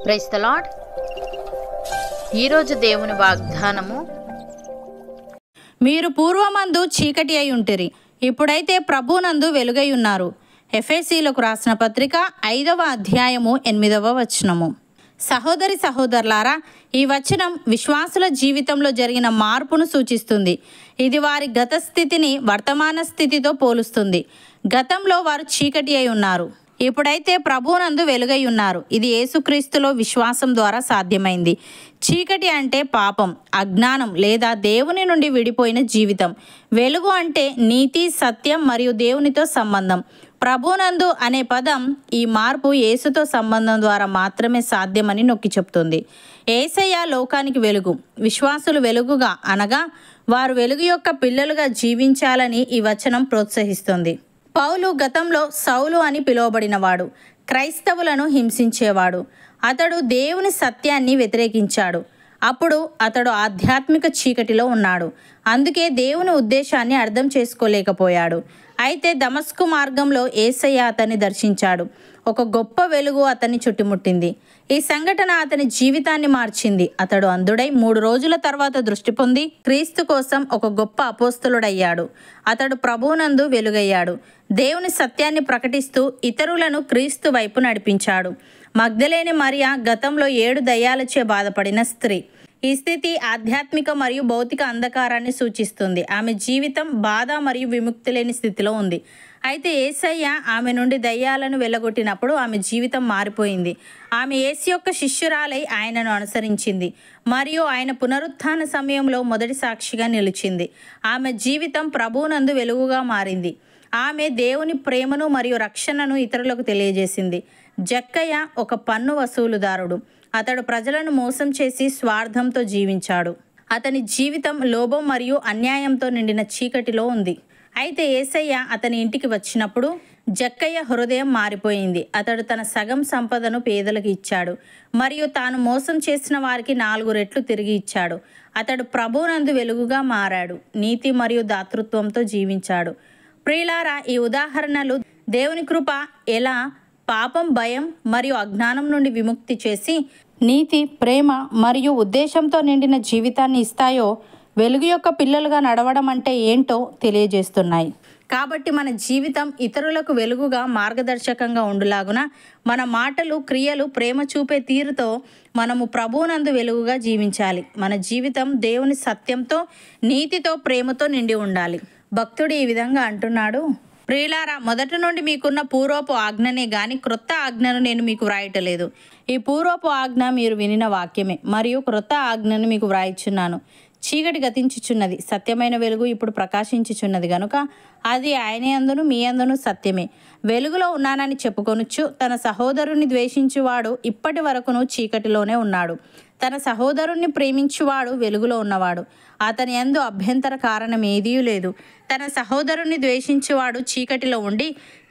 Praise the lord. ఈరోజు దేవుని వాగ్దానము, మీరు పూర్వమందు చీకటి అయి ఉంటిరి, ఇప్పుడైతే ప్రభునందు వెలుగై ఉన్నారు. ఎఫెసీలకు రాసిన పత్రిక 5వ అధ్యాయము 8వ వచనము. సహోదరి సహోదరులారా, ఈ వచనం విశ్వాసుల జీవితంలో జరిగిన మార్పును సూచిస్తుంది. ఇది వారి గత స్థితిని వర్తమాన స్థితితో పోలుస్తుంది. గతంలో వారు చీకటి అయి ఉన్నారు, ఇప్పుడైతే ప్రభువునందు వెలుగై ఉన్నారు. ఇది యేసుక్రీస్తులో విశ్వాసం ద్వారా సాధ్యమైంది. చీకటి అంటే పాపం, అజ్ఞానం లేదా దేవుని నుండి విడిపోయిన జీవితం. వెలుగు అంటే నీతి, సత్యం మరియు దేవునితో సంబంధం. ప్రభువునందు అనే పదం ఈ మార్పు యేసుతో సంబంధం ద్వారా మాత్రమే సాధ్యమని నొక్కి చెప్తుంది. యేసయ్య లోకానికి వెలుగు, విశ్వాసులు వెలుగుగా అనగా వారు వెలుగు యొక్క పిల్లలుగా జీవించాలని ఈ వచనం ప్రోత్సహిస్తుంది. పౌలు గతంలో సౌలు అని పిలువబడినవాడు, క్రైస్తవులను హింసించేవాడు. అతడు దేవుని సత్యాన్ని వ్యతిరేకించాడు. అప్పుడు అతడు ఆధ్యాత్మిక చీకటిలో ఉన్నాడు. అందుకే దేవుని ఉద్దేశాన్ని అర్థం చేసుకోలేకపోయాడు. అయితే దమస్కు మార్గంలో యేసయ్య అతన్ని దర్శించాడు. ఒక గొప్ప వెలుగు అతన్ని చుట్టుముట్టింది. ఈ సంఘటన అతని జీవితాన్ని మార్చింది. అతడు అంధుడై 3 రోజుల తర్వాత దృష్టి పొంది క్రీస్తు కోసం ఒక గొప్ప అపోస్తలుడయ్యాడు. అతడు ప్రభువునందు వెలుగయ్యాడు. దేవుని సత్యాన్ని ప్రకటిస్తూ ఇతరులను క్రీస్తు వైపు నడిపించాడు. మగ్దలేని మరియ గతంలో 7 దయ్యాలచే బాధపడిన స్త్రీ. ఈ స్థితి ఆధ్యాత్మిక మరియు భౌతిక అంధకారాన్ని సూచిస్తుంది. ఆమె జీవితం బాధ మరియు విముక్తి లేని స్థితిలో ఉంది. అయితే యేసయ్య ఆమె నుండి దయ్యాలను వెళ్ళగొట్టినప్పుడు ఆమె జీవితం మారిపోయింది. ఆమె యేసు యొక్క శిష్యురాలై ఆయనను అనుసరించింది మరియు ఆయన పునరుత్థాన సమయంలో మొదటి సాక్షిగా నిలిచింది. ఆమె జీవితం ప్రభువునందు వెలుగుగా మారింది. ఆమె దేవుని ప్రేమను మరియు రక్షణను ఇతరులకు తెలియజేసింది. జక్కయ్య ఒక పన్ను వసూలుదారుడు. అతడు ప్రజలను మోసం చేసి స్వార్థంతో జీవించాడు. అతని జీవితం లోభం మరియు అన్యాయంతో నిండిన చీకటిలో ఉంది. అయితే యేసయ్య అతని ఇంటికి వచ్చినప్పుడు జక్కయ్య హృదయం మారిపోయింది. అతడు తన సగం సంపదను పేదలకు ఇచ్చాడు మరియు తాను మోసం చేసిన వారికి 4 రెట్లు తిరిగి ఇచ్చాడు. అతడు ప్రభువునందు వెలుగుగా మారాడు, నీతి మరియు దాతృత్వంతో జీవించాడు. ప్రియులారా, ఈ ఉదాహరణలు దేవుని కృప ఎలా పాపం, భయం మరియు అజ్ఞానం నుండి విముక్తి చేసి నీతి, ప్రేమ మరియు ఉద్దేశంతో నిండిన జీవితాన్ని ఇస్తాయో, వెలుగు యొక్క పిల్లలుగా నడవడం అంటే ఏంటో తెలియజేస్తున్నాయి. కాబట్టి మన జీవితం ఇతరులకు వెలుగుగా మార్గదర్శకంగా ఉండులాగున మన మాటలు, క్రియలు ప్రేమ చూపే తీరుతో మనము ప్రభువునందు వెలుగుగా జీవించాలి. మన జీవితం దేవుని సత్యంతో, నీతితో, ప్రేమతో నిండి ఉండాలి. భక్తుడు ఈ విధంగా అంటున్నాడు: ప్రియులారా, మొదటి నుండి మీకున్న పూర్వపు ఆజ్ఞనే గాని క్రొత్త ఆజ్ఞను నేను మీకు వ్రాయటలేదు. ఈ పూర్వపు ఆజ్ఞ మీరు వినిన వాక్యమే, మరియు క్రొత్త ఆజ్ఞను మీకు వ్రాయిచున్నాను. చీకటి గతించుచున్నది, సత్యమైన వెలుగు ఇప్పుడు ప్రకాశించుచున్నది గనుక అది ఆయన యందును మీ యందును సత్యమే. వెలుగులో ఉన్నానని చెప్పుకొనుచు తన సహోదరుని ద్వేషించువాడు ఇప్పటి వరకును చీకటిలోనే ఉన్నాడు. తన సహోదరుణ్ణి ప్రేమించువాడు వెలుగులో ఉన్నవాడు, అతని యందు అభ్యంతర కారణం ఏదీ లేదు. తన సహోదరుని ద్వేషించువాడు చీకటిలో ఉండి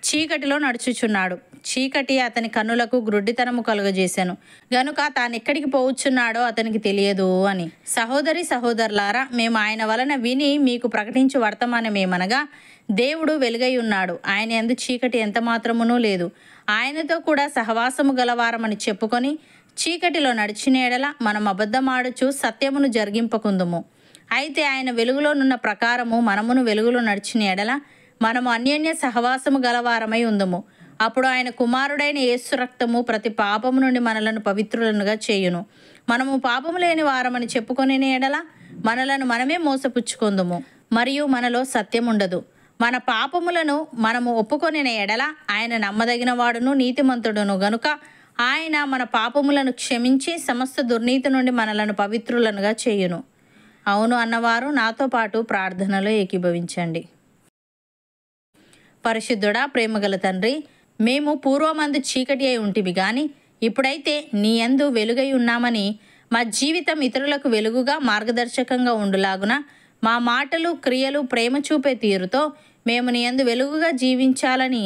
చీకటిలో నడుచుచున్నాడు. చీకటి అతని కన్నులకు గ్రుడ్డితనము కలుగజేశాను గనుక తానెక్కడికి పోవచ్చున్నాడో అతనికి తెలియదు అని. సహోదరి సహోదరులారా, మేము ఆయన వలన విని మీకు ప్రకటించు వర్తమానమేమనగా, దేవుడు వెలుగై ఉన్నాడు, ఆయన యందు చీకటి ఎంత మాత్రమునూ లేదు. ఆయనతో కూడా సహవాసము గలవారమని చెప్పుకొని చీకటిలో నడిచిన ఎడల మనం అబద్ధమాడుచు సత్యమును జరిగింపకుందుము. అయితే ఆయన వెలుగులోనున్న ప్రకారము మనమును వెలుగులో నడిచిన ఎడల మనము అన్యోన్య సహవాసము గలవారమై ఉందుము. అప్పుడు ఆయన కుమారుడైన యేసు రక్తము ప్రతి పాపము నుండి మనలను పవిత్రులనుగా చేయును. మనము పాపము లేని వారమని చెప్పుకొని ఎడల మనలను మనమే మోసపుచ్చుకొందుము మరియు మనలో సత్యం ఉండదు. మన పాపములను మనము ఒప్పుకొనిన ఎడల ఆయన నమ్మదగిన వాడును నీతిమంతుడును గనుక ఆయన మన పాపములను క్షమించి సమస్త దుర్నీతి నుండి మనలను పవిత్రులనుగా చేయును. అవును అన్నవారు నాతో పాటు ప్రార్థనలో ఏకీభవించండి. పరిశుద్ధుడా, ప్రేమగల తండ్రి, మేము పూర్వమందు చీకటి అయి ఉంటివి గాని ఇప్పుడైతే నీ యందు వెలుగై ఉన్నామని మా జీవితం ఇతరులకు వెలుగుగా మార్గదర్శకంగా ఉండులాగున మా మాటలు, క్రియలు ప్రేమ చూపే తీరుతో మేము నీ యందు వెలుగుగా జీవించాలని,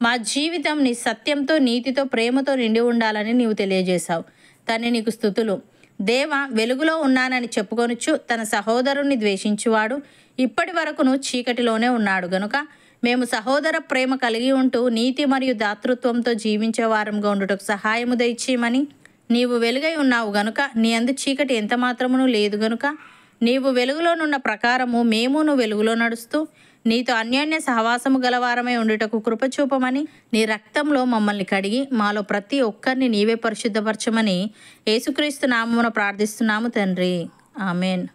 మా జీవితం నీ సత్యంతో, నీతితో, ప్రేమతో నిండి ఉండాలని నీవు తెలియజేశావు. తండ్రి, నీకు స్తుతులు. దేవ, వెలుగులో ఉన్నానని చెప్పుకొనుచు తన సహోదరుణ్ణి ద్వేషించువాడు ఇప్పటి వరకును చీకటిలోనే ఉన్నాడు గనుక మేము సహోదర ప్రేమ కలిగి ఉంటూ నీతి మరియు దాతృత్వంతో జీవించే వారంగా ఉండుటకు సహాయము దయచేయమని నీవు వెలుగై ఉన్నావు గనుక నీ అందు చీకటి ఎంత మాత్రమును లేదు గనుక నీవు వెలుగులోనున్న ప్రకారము మేమును వెలుగులో నడుస్తూ నీతో అన్యోన్య సహవాసము గలవారమై ఉండుటకు కృపచూపమని నీ రక్తంలో మమ్మల్ని కడిగి మాలో ప్రతి ఒక్కరిని నీవే పరిశుద్ధపరచమని యేసుక్రీస్తు నామమున ప్రార్థిస్తున్నాము తండ్రి. ఆమెన్.